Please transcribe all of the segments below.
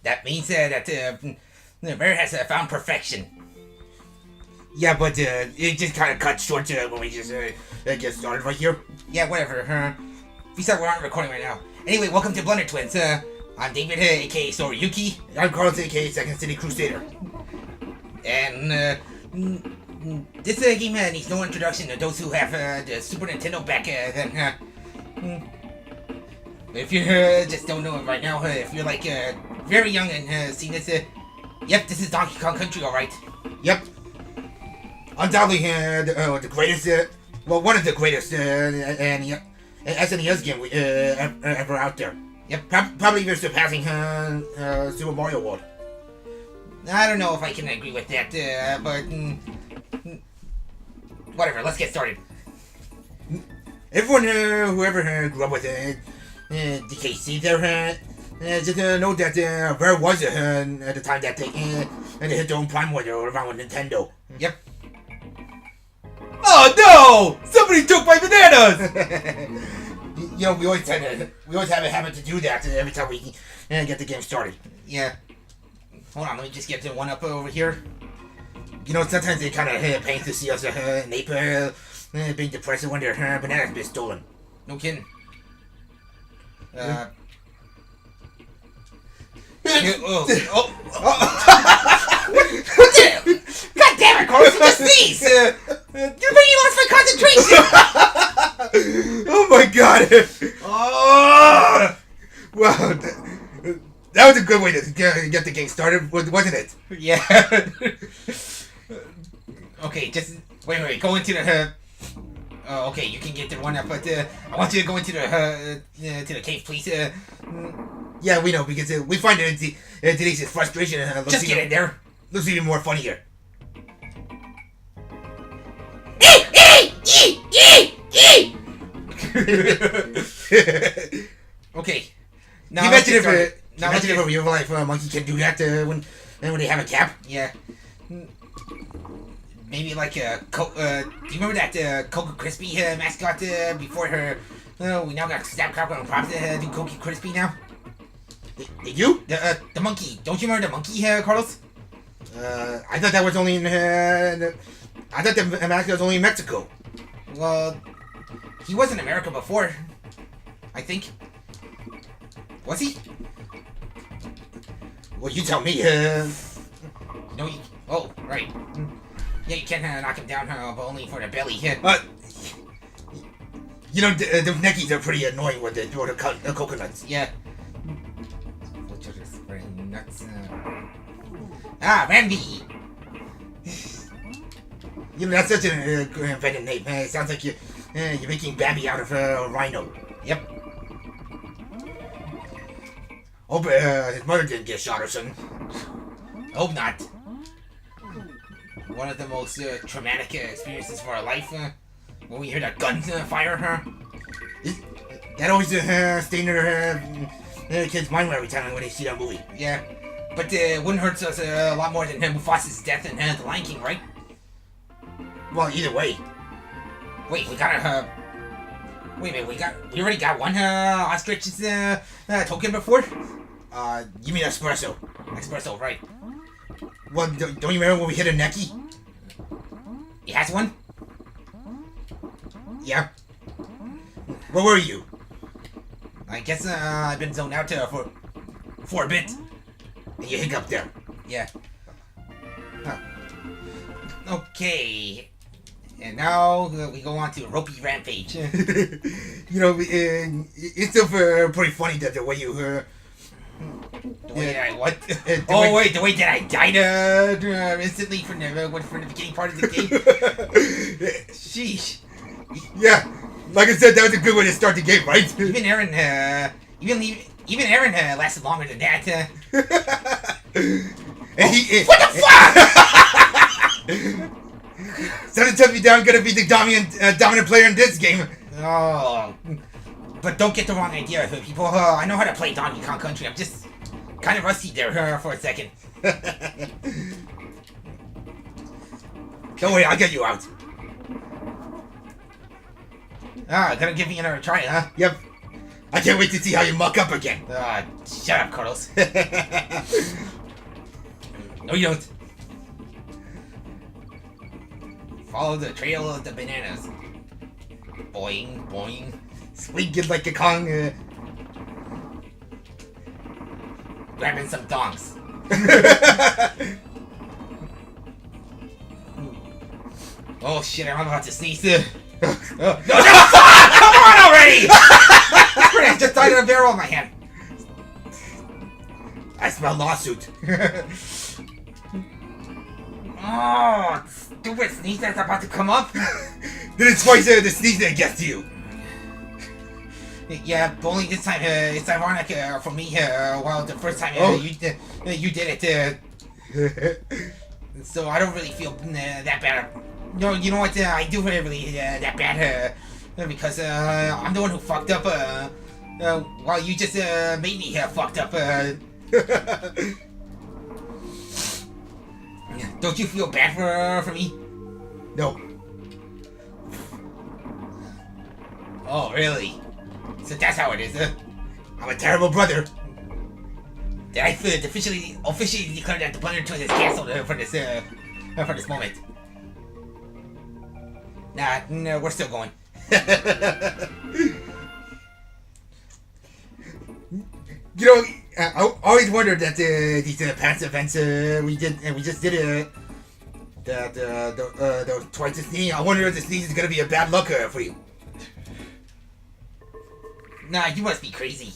That means that the bear has found perfection. Yeah, but it just kind of cut short when we just get started right here. Yeah, whatever. Besides, we aren't recording right now. Anyway, welcome to Blunder Twins. I'm David, aka Soriyuki. I'm Carlos, aka Second City Crusader. And this game needs no introduction to those who have the Super Nintendo back then. If you just don't know it right now, if you're like very young and seen this, yep, this is Donkey Kong Country, alright. Yep. Undoubtedly the greatest, well, one of the greatest SNES game ever out there. Yep. Probably even surpassing Super Mario World. I don't know if I can agree with that, but whatever, let's get started. Everyone whoever grew up with DKC there, just know that Rare was at the time that they hit their own prime when they were around with Nintendo. Yep. Oh no! Somebody took my bananas! You know, we always have a habit to do that every time we get the game started. Yeah. Hold on, let me just get the one up over here. You know, sometimes they kind of pain to see us in April being depressed when their bananas been stolen. No kidding. God damn it, Carlos, you just sneeze! You really lost my concentration! Oh my god! Oh! Wow, that was a good way to get the game started, wasn't it? Yeah. Okay, just wait. Go into the. Okay, you can get the one up, but I want you to go into the cave, please. Yeah, we know because we find it Denise's frustration. Just get in there. Looks even more funnier. Okay. Now you mentioned if a real life monkey can do that when they have a cap. Yeah. Maybe like a do you remember that Coco Crispy mascot before her? We now got Snap Crackle and Pop to do Coco Crispy now. Did you? The monkey. Don't you remember the monkey, Carlos? I thought that was only in. I thought the mascot was only in Mexico. Well, he was in America before. I think. Was he? Well, you tell me. No, you. Oh, right. Yeah, you can knock him down, but only for the belly. You know, the neckies are pretty annoying when they throw the coconuts. Yeah. Which are just spreading nuts. Randy! You know, that's such an invented name. It sounds like you're making Babby out of a rhino. Yep. Hope his mother didn't get shot or something. Hope not. One of the most traumatic experiences for our life when we hear that gun fire. That always stay in their kids' mind every time when they see that movie. Yeah. But it wouldn't hurt us a lot more than Mufasa's death in The Lion King, right? Well, either way. Wait, we got wait a minute, we already got one ostrich's token before? You mean espresso? Espresso, right. Well, don't you remember when we hit a necky? He has one? Yeah. Where were you? I guess I've been zoned out for a bit. And you hiccuped there. Yeah. Huh. Okay. And now we go on to Ropey Rampage. You know, it's still pretty funny that the way you the way I what? The way that I died instantly from the beginning part of the game. Sheesh. Yeah, like I said, that was a good way to start the game, right? Even Aaron, even Aaron lasted longer than that. And what the fuck? Something tells me that I'm gonna be the dominant player in this game. Oh, but don't get the wrong idea, people. I know how to play Donkey Kong Country. I'm just kind of rusty there for a second. Don't worry, I'll get you out. Gonna give me another try, huh? Yep. I can't wait to see how you muck up again. Shut up, Carlos. No, you don't. Follow the trail of the bananas. Boing, boing. Swing it like a Kong. Grabbing some dongs. Oh shit, I'm about to sneeze. No, come on already! I just died in a barrel in my hand. I smell lawsuit. Oh, stupid sneeze that's about to come up. Then it's twice the sneeze that gets you. Yeah, but only this time it's ironic for me. While the first time you did it, so I don't really feel that bad. No, you know what? I do really that bad because I'm the one who fucked up. While you just made me fucked up. Don't you feel bad for me? No. Oh, really? So that's how it is, I'm a terrible brother. Did I officially declare that the Blunder tour is canceled for this moment? Nah, no, we're still going. You know, I always wondered that these past events we just did the twice the sneeze. I wonder if the sneeze is gonna be a bad luck for you. Nah, you must be crazy.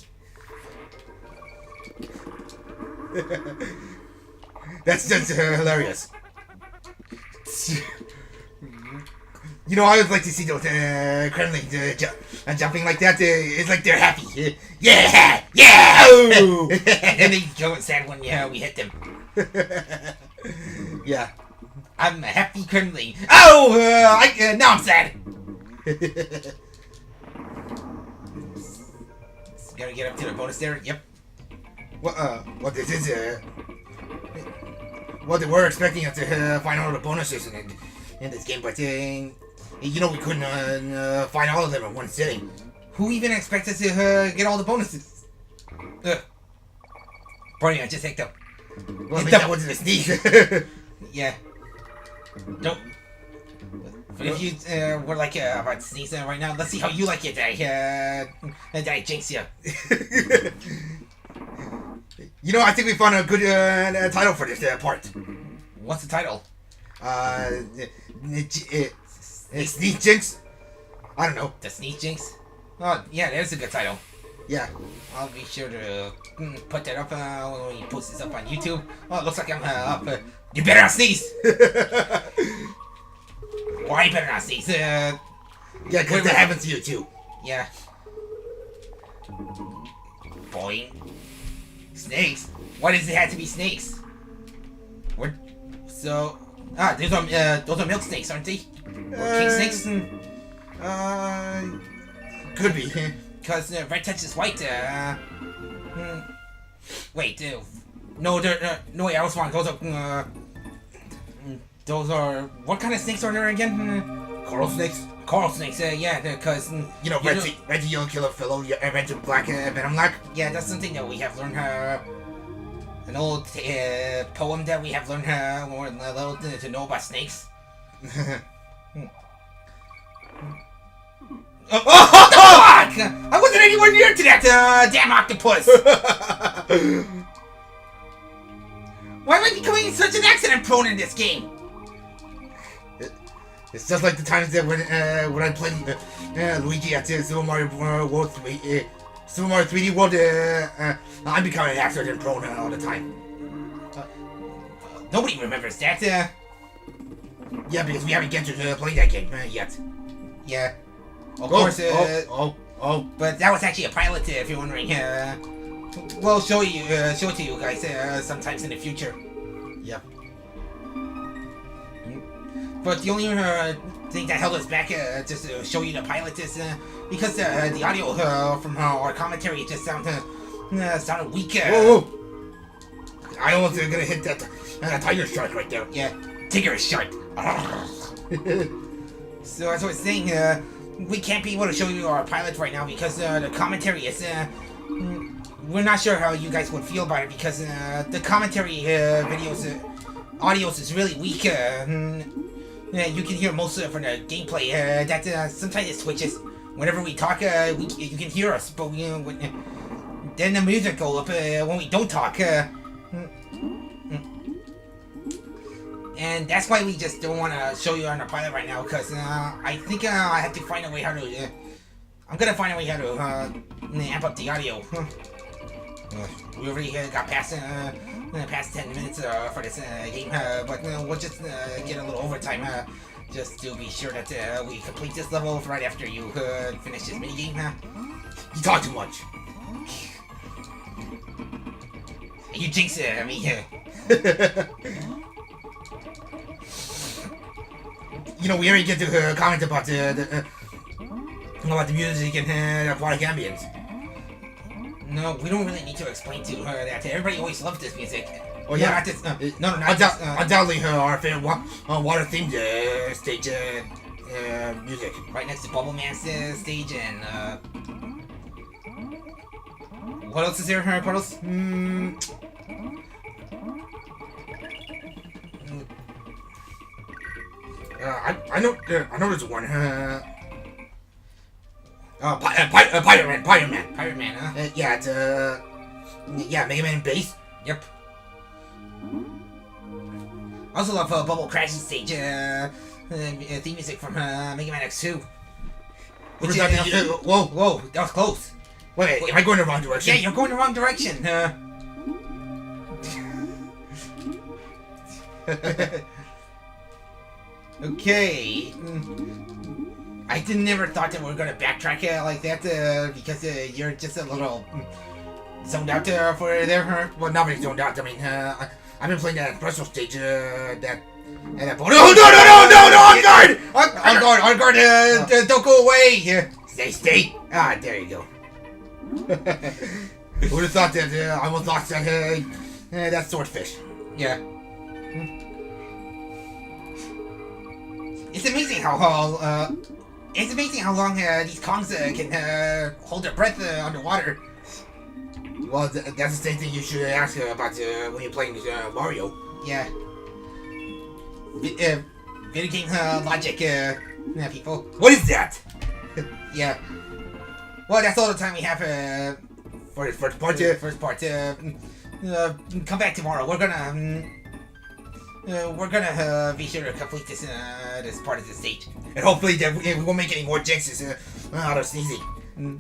That's just hilarious. You know, I always like to see those Kremlings jumping like that. It's like they're happy. Yeah! Yeah! Oh! And then they go sad when we hit them. Yeah. I'm a happy Kremling. Oh! Now I'm sad. Gotta get up to the bonus there. Yep. What this is, well, they were expecting us to find all the bonuses in this game, but you know, we couldn't find all of them in one sitting. Who even expected to get all the bonuses? Pardon me, I just hiccup up. Well, I mean, that wasn't a sneeze. Yeah. Nope. But if you were like about to sneeze right now, let's see how you like it that I jinx you. You know, I think we found a good title for this part. What's the title? Sneeze Jinx? I don't know. The Sneeze Jinx? Oh, yeah, there's a good title. Yeah. I'll be sure to put that up when we post this up on YouTube. Oh, it looks like I'm up. You better not sneeze! Why you better not sneeze? Yeah, because that happens to you too. Yeah. Boing. Snakes? Why does it have to be snakes? What? So... those are milk snakes, aren't they? Or king snakes? Could be. Because red touches white, wait, no, no, wait, I was wrong. Those are... What kind of snakes are there again? Coral snakes? Coral snakes, yeah, because... You know, red to yellow killer fellow, red to black venom lock? Yeah, that's something that we have learned, an old poem that we have learned when we're little to know about snakes. Oh, fuck! I wasn't anywhere near to that damn octopus! Why am I becoming such an accident prone in this game? It's just like the times that when I played Luigi at Super Mario World 3, Super Mario 3D World, I'm becoming an accident prone all the time. Nobody remembers that. Yeah, because we haven't get to play that game yet. Yeah. Of course. But that was actually a pilot, if you're wondering. We'll show it to you guys sometimes in the future. Yep. But the only thing that held us back just to show you the pilot is because the audio from our commentary just sounded weak. Whoa! I almost gonna hit that tiger shark right there. Yeah, tiger shark. So as I was saying, we can't be able to show you our pilot right now because the commentary is. We're not sure how you guys would feel about it because the commentary videos, audios is really weak. You can hear most from the gameplay. That sometimes it switches. Whenever we talk, you can hear us, but then the music go up when we don't talk. And that's why we just don't want to show you on the pilot right now, because I think I have to find a way how to. I'm gonna find a way how to amp up the audio. We already got past 10 minutes for this game, but we'll just get a little overtime just to be sure that we complete this level right after you finish this minigame. You talk too much. You jinx it, I mean. You know, we already get to comment about the music and aquatic ambience. No, we don't really need to explain to her that. Everybody always loved this music. Oh yeah, not this, no, not undoubtedly our favorite water themed stage music. Right next to Bubble Man's stage and what else is there, Puddles? I know there's one. Pirate Man, huh? Yeah, it's Mega Man bass. Yep. I also love Bubble Crash's stage theme music from Mega Man X2. Which whoa, that was close. Wait, am I going the wrong direction? Yeah, you're going the wrong direction. Okay. I never thought that we were gonna backtrack like that because you're just a little zoned out for there. Well, not really zoned out. I mean, I've been playing that espresso stage. No, on guard! Don't go away. Stay. Ah, there you go. Who would have thought that? I would have thought that that's swordfish. Yeah. It's amazing how long these Kongs can hold their breath underwater. Well, that's the same thing you should ask about when you're playing Mario. Yeah. Video game logic, people. What is that? Yeah. Well, that's all the time we have for the first part. Come back tomorrow. We're gonna be sure to complete this part of the stage, and hopefully that we won't make any more jinxes out of sneezing.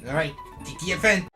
All right, TTFN.